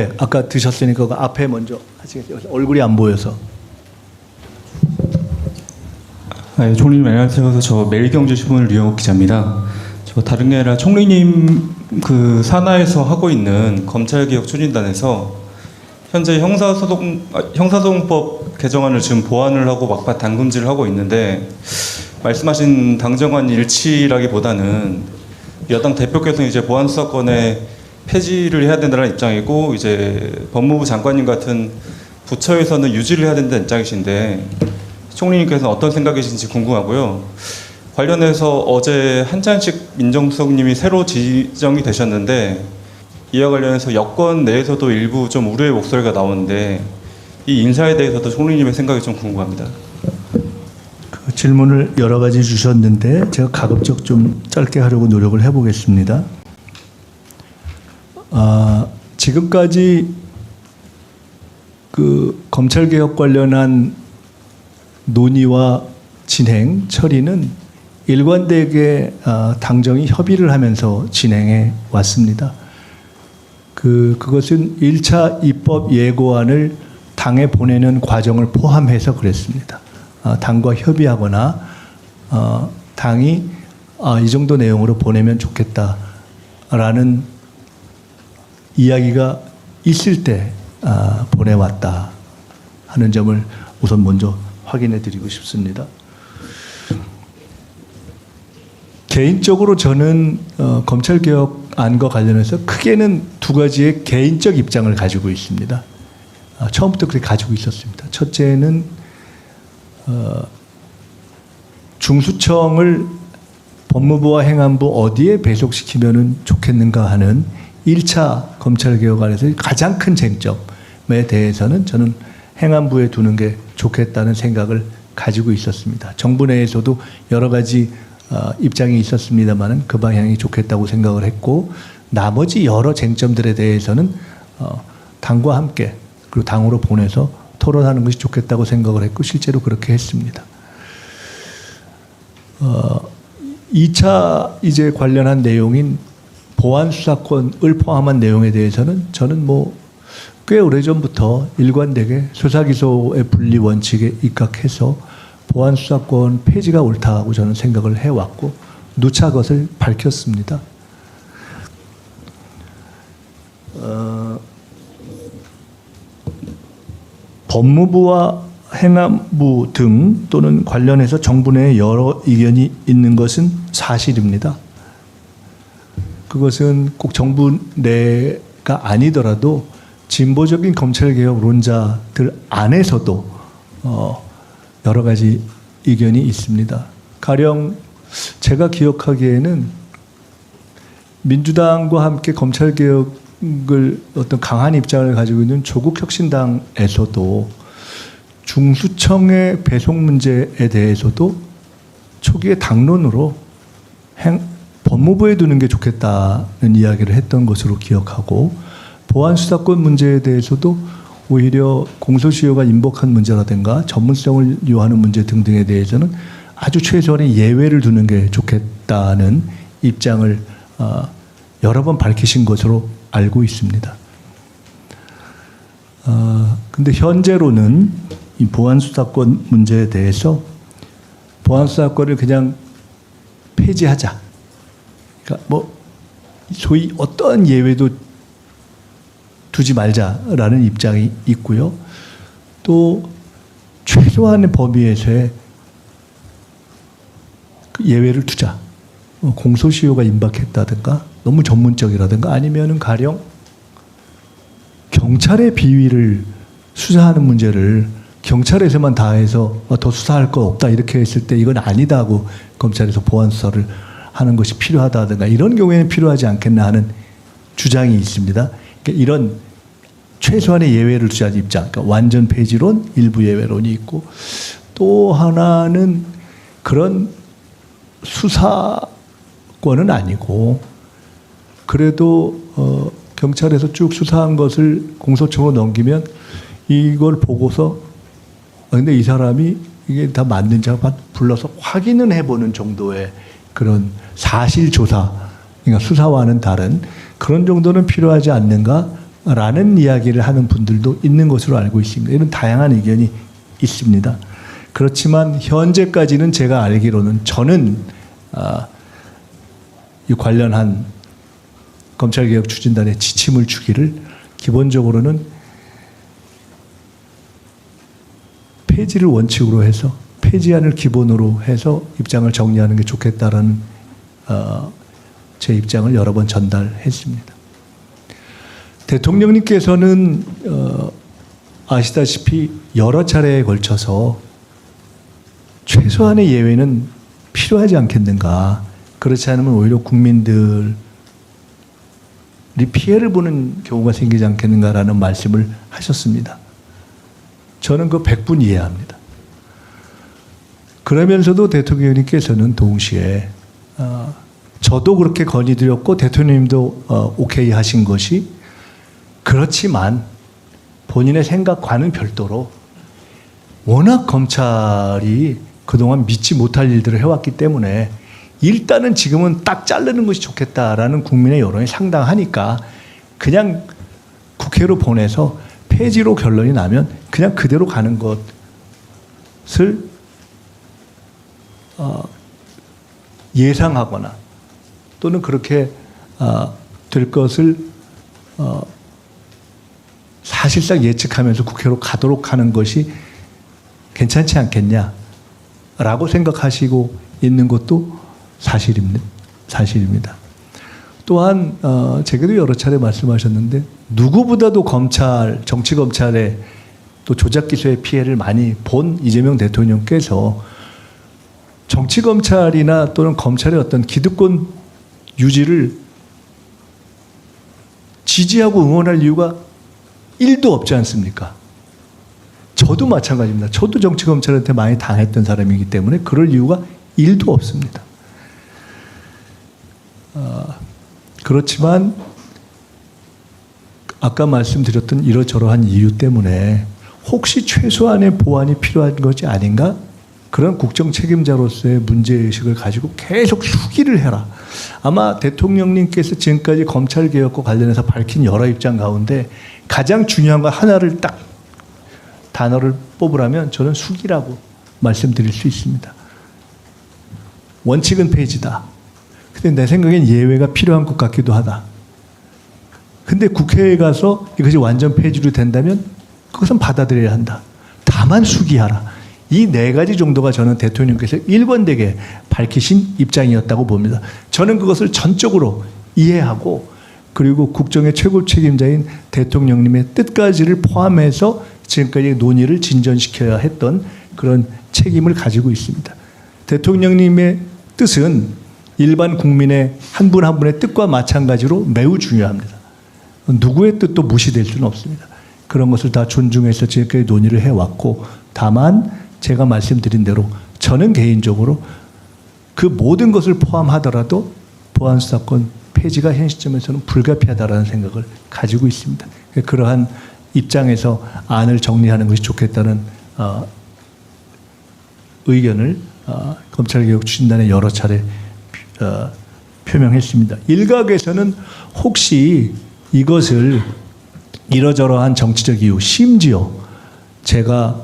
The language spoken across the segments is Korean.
앞에 아까 드셨으니까 그 앞에 먼저 하시겠어요? 얼굴이 안 보여서. 네, 총리님 안녕하세요. 저 매일경제신문 류영욱 기자입니다. 저 다른 게 아니라 총리님 그 산하에서 하고 있는 검찰개혁 추진단에서 현재 형사소송법 개정안을 지금 보완을 하고 막판 당금질을 하고 있는데 말씀하신 당정관 일치라기보다는 여당 대표께서 이제 보안 수사권에 폐지를 해야 된다는 입장이고 이제 법무부 장관님 같은 부처에서는 유지를 해야 된다는 입장이신데 총리님께서는 어떤 생각이신지 궁금하고요. 관련해서 어제 한찬식 민정수석님이 새로 지정이 되셨는데 이와 관련해서 여권 내에서도 일부 좀 우려의 목소리가 나오는데 이 인사에 대해서도 총리님의 생각이 좀 궁금합니다. 그 질문을 여러 가지 주셨는데 제가 가급적 좀 짧게 하려고 노력을 해보겠습니다. 지금까지 그 검찰개혁 관련한 논의와 진행, 처리는 일관되게 당정이 협의를 하면서 진행해 왔습니다. 그것은 1차 입법 예고안을 당에 보내는 과정을 포함해서 그랬습니다. 당과 협의하거나 당이 이 정도 내용으로 보내면 좋겠다라는 이야기가 있을 때 보내왔다 하는 점을 우선 먼저 확인해 드리고 싶습니다. 개인적으로 저는 검찰개혁안과 관련해서 크게는 두 가지의 개인적 입장을 가지고 있습니다. 처음부터 그렇게 가지고 있었습니다. 첫째는 중수청을 법무부와 행안부 어디에 배속시키면 좋겠는가 하는 1차 검찰개혁안에서 가장 큰 쟁점에 대해서는 저는 행안부에 두는 게 좋겠다는 생각을 가지고 있었습니다. 정부 내에서도 여러 가지 입장이 있었습니다만 그 방향이 좋겠다고 생각을 했고 나머지 여러 쟁점들에 대해서는 당과 함께 그리고 당으로 보내서 토론하는 것이 좋겠다고 생각을 했고 실제로 그렇게 했습니다. 2차 이제 관련한 내용인 보안수사권을 포함한 내용에 대해서는 저는 꽤 오래전부터 일관되게 수사기소의 분리 원칙에 입각해서 보안수사권 폐지가 옳다고 저는 생각을 해왔고 누차 그것을 밝혔습니다. 법무부와 행안부 등 또는 관련해서 정부 내에 여러 의견이 있는 것은 사실입니다. 그것은 꼭 정부 내가 아니더라도 진보적인 검찰개혁론자들 안에서도 여러 가지 의견이 있습니다. 가령 제가 기억하기에는 민주당과 함께 검찰개혁을 어떤 강한 입장을 가지고 있는 조국혁신당에서도 중수청의 배속 문제에 대해서도 초기에 당론으로 법무부에 두는 게 좋겠다는 이야기를 했던 것으로 기억하고 보안수사권 문제에 대해서도 오히려 공소시효가 임박한 문제라든가 전문성을 요하는 문제 등등에 대해서는 아주 최소한의 예외를 두는 게 좋겠다는 입장을 여러 번 밝히신 것으로 알고 있습니다. 근데 현재로는 이 보안수사권 문제에 대해서 보안수사권을 그냥 폐지하자. 그러니까 소위 어떠한 예외도 두지 말자라는 입장이 있고요. 또 최소한의 범위에서의 예외를 두자. 공소시효가 임박했다든가 너무 전문적이라든가 아니면은 가령 경찰의 비위를 수사하는 문제를 경찰에서만 다 해서 더 수사할 거 없다 이렇게 했을 때 이건 아니다고 검찰에서 보안 수사를 하는 것이 필요하다든가 이런 경우에는 필요하지 않겠나 하는 주장이 있습니다. 그러니까 이런 최소한의 예외를 두자는 입장, 그러니까 완전 폐지론, 일부 예외론이 있고 또 하나는 그런 수사권은 아니고 그래도 경찰에서 쭉 수사한 것을 공소청으로 넘기면 이걸 보고서 근데 이 사람이 이게 다 맞는지 불러서 확인은 해보는 정도의 그런 사실조사, 그러니까 수사와는 다른 그런 정도는 필요하지 않는가 라는 이야기를 하는 분들도 있는 것으로 알고 있습니다. 이런 다양한 의견이 있습니다. 그렇지만 현재까지는 제가 알기로는 저는 이 관련한 검찰개혁 추진단의 지침을 주기를 기본적으로는 폐지를 원칙으로 해서 폐지안을 기본으로 해서 입장을 정리하는 게 좋겠다라는 제 입장을 여러 번 전달했습니다. 대통령님께서는 아시다시피 여러 차례에 걸쳐서 최소한의 예외는 필요하지 않겠는가. 그렇지 않으면 오히려 국민들이 피해를 보는 경우가 생기지 않겠는가라는 말씀을 하셨습니다. 저는 그 100분 이해합니다. 그러면서도 대통령님께서는 동시에 저도 그렇게 건의드렸고 대통령님도 오케이 하신 것이 그렇지만 본인의 생각과는 별도로 워낙 검찰이 그동안 믿지 못할 일들을 해왔기 때문에 일단은 지금은 딱 자르는 것이 좋겠다라는 국민의 여론이 상당하니까 그냥 국회로 보내서 폐지로 결론이 나면 그냥 그대로 가는 것을 예상하거나 또는 그렇게 될 것을 사실상 예측하면서 국회로 가도록 하는 것이 괜찮지 않겠냐라고 생각하시고 있는 것도 사실입니다. 또한 제게도 여러 차례 말씀하셨는데 누구보다도 정치검찰의 또 조작기소의 피해를 많이 본 이재명 대통령께서 정치검찰이나 또는 검찰의 어떤 기득권 유지를 지지하고 응원할 이유가 1도 없지 않습니까? 저도 마찬가지입니다. 저도 정치검찰한테 많이 당했던 사람이기 때문에 그럴 이유가 1도 없습니다. 그렇지만 아까 말씀드렸던 이러저러한 이유 때문에 혹시 최소한의 보완이 필요한 것이 아닌가? 그런 국정 책임자로서의 문제의식을 가지고 계속 수기를 해라. 아마 대통령님께서 지금까지 검찰개혁과 관련해서 밝힌 여러 입장 가운데 가장 중요한 거 하나를 딱 단어를 뽑으라면 저는 수기라고 말씀드릴 수 있습니다. 원칙은 폐지다. 근데 내 생각엔 예외가 필요한 것 같기도 하다. 근데 국회에 가서 이것이 완전 폐지로 된다면 그것은 받아들여야 한다. 다만 수기하라. 이 네 가지 정도가 저는 대통령께서 일관되게 밝히신 입장이었다고 봅니다. 저는 그것을 전적으로 이해하고 그리고 국정의 최고 책임자인 대통령님의 뜻까지를 포함해서 지금까지 논의를 진전시켜야 했던 그런 책임을 가지고 있습니다. 대통령님의 뜻은 일반 국민의 한 분 한 분의 뜻과 마찬가지로 매우 중요합니다. 누구의 뜻도 무시될 수는 없습니다. 그런 것을 다 존중해서 지금까지 논의를 해왔고 다만 제가 말씀드린 대로 저는 개인적으로 그 모든 것을 포함하더라도 보안수사권 폐지가 현 시점에서는 불가피하다라는 생각을 가지고 있습니다. 그러한 입장에서 안을 정리하는 것이 좋겠다는 의견을 검찰개혁 추진단에 여러 차례 표명했습니다. 일각에서는 혹시 이것을 이러저러한 정치적 이유, 심지어 제가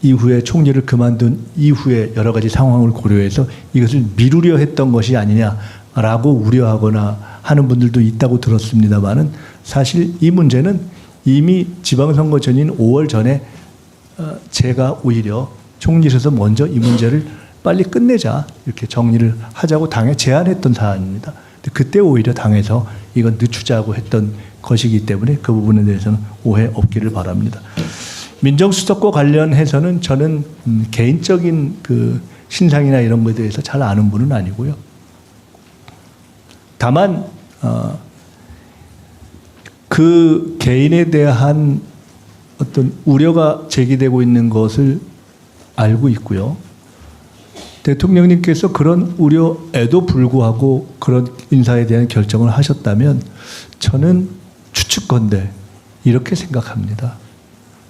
이후에 총리를 그만둔 이후에 여러 가지 상황을 고려해서 이것을 미루려 했던 것이 아니냐라고 우려하거나 하는 분들도 있다고 들었습니다만은 사실 이 문제는 이미 지방선거 전인 5월 전에 제가 오히려 총리실에서 먼저 이 문제를 빨리 끝내자 이렇게 정리를 하자고 당에 제안했던 사안입니다. 그때 오히려 당에서 이건 늦추자고 했던 것이기 때문에 그 부분에 대해서는 오해 없기를 바랍니다. 민정수석과 관련해서는 저는 개인적인 그 신상이나 이런 것에 대해서 잘 아는 분은 아니고요. 다만 그 개인에 대한 어떤 우려가 제기되고 있는 것을 알고 있고요. 대통령님께서 그런 우려에도 불구하고 그런 인사에 대한 결정을 하셨다면 저는 추측건대 이렇게 생각합니다.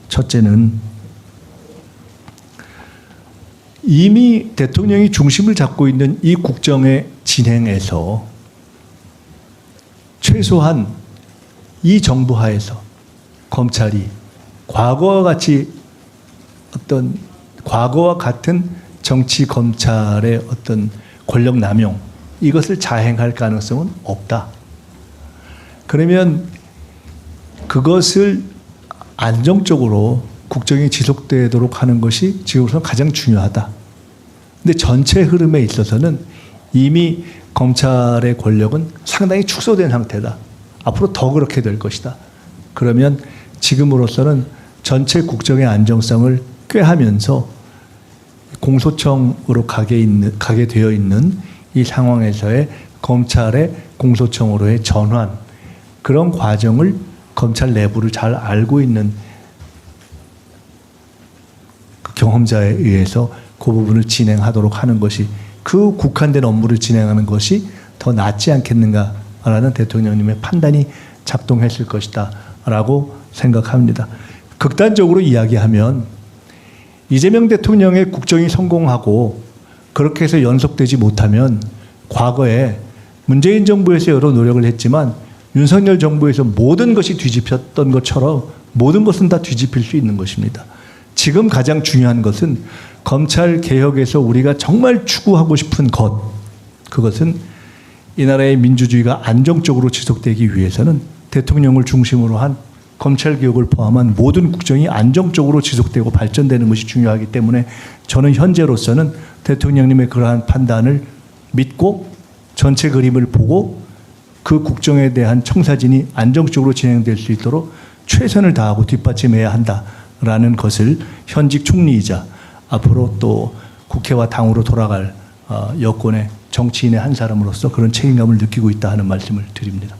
첫째는 이미 대통령이 중심을 잡고 있는 이 국정의 진행에서 최소한 이 정부 하에서 검찰이 과거와 같은 정치 검찰의 어떤 권력 남용 이것을 자행할 가능성은 없다. 그러면 그것을 안정적으로 국정이 지속되도록 하는 것이 지금으로서 가장 중요하다. 근데 전체 흐름에 있어서는 이미 검찰의 권력은 상당히 축소된 상태다. 앞으로 더 그렇게 될 것이다. 그러면 지금으로서는 전체 국정의 안정성을 꾀하면서 공소청으로 가게 되어 있는 이 상황에서의 검찰의 공소청으로의 전환, 그런 과정을 검찰 내부를 잘 알고 있는 그 경험자에 의해서 그 부분을 진행하도록 하는 것이, 그 국한된 업무를 진행하는 것이 더 낫지 않겠는가라는 대통령님의 판단이 작동했을 것이다 라고 생각합니다. 극단적으로 이야기하면 이재명 대통령의 국정이 성공하고 그렇게 해서 연속되지 못하면 과거에 문재인 정부에서 여러 노력을 했지만 윤석열 정부에서 모든 것이 뒤집혔던 것처럼 모든 것은 다 뒤집힐 수 있는 것입니다. 지금 가장 중요한 것은 검찰 개혁에서 우리가 정말 추구하고 싶은 것, 그것은 이 나라의 민주주의가 안정적으로 지속되기 위해서는 대통령을 중심으로 한 검찰 개혁을 포함한 모든 국정이 안정적으로 지속되고 발전되는 것이 중요하기 때문에 저는 현재로서는 대통령님의 그러한 판단을 믿고 전체 그림을 보고 그 국정에 대한 청사진이 안정적으로 진행될 수 있도록 최선을 다하고 뒷받침해야 한다라는 것을 현직 총리이자 앞으로 또 국회와 당으로 돌아갈 여권의 정치인의 한 사람으로서 그런 책임감을 느끼고 있다 하는 말씀을 드립니다.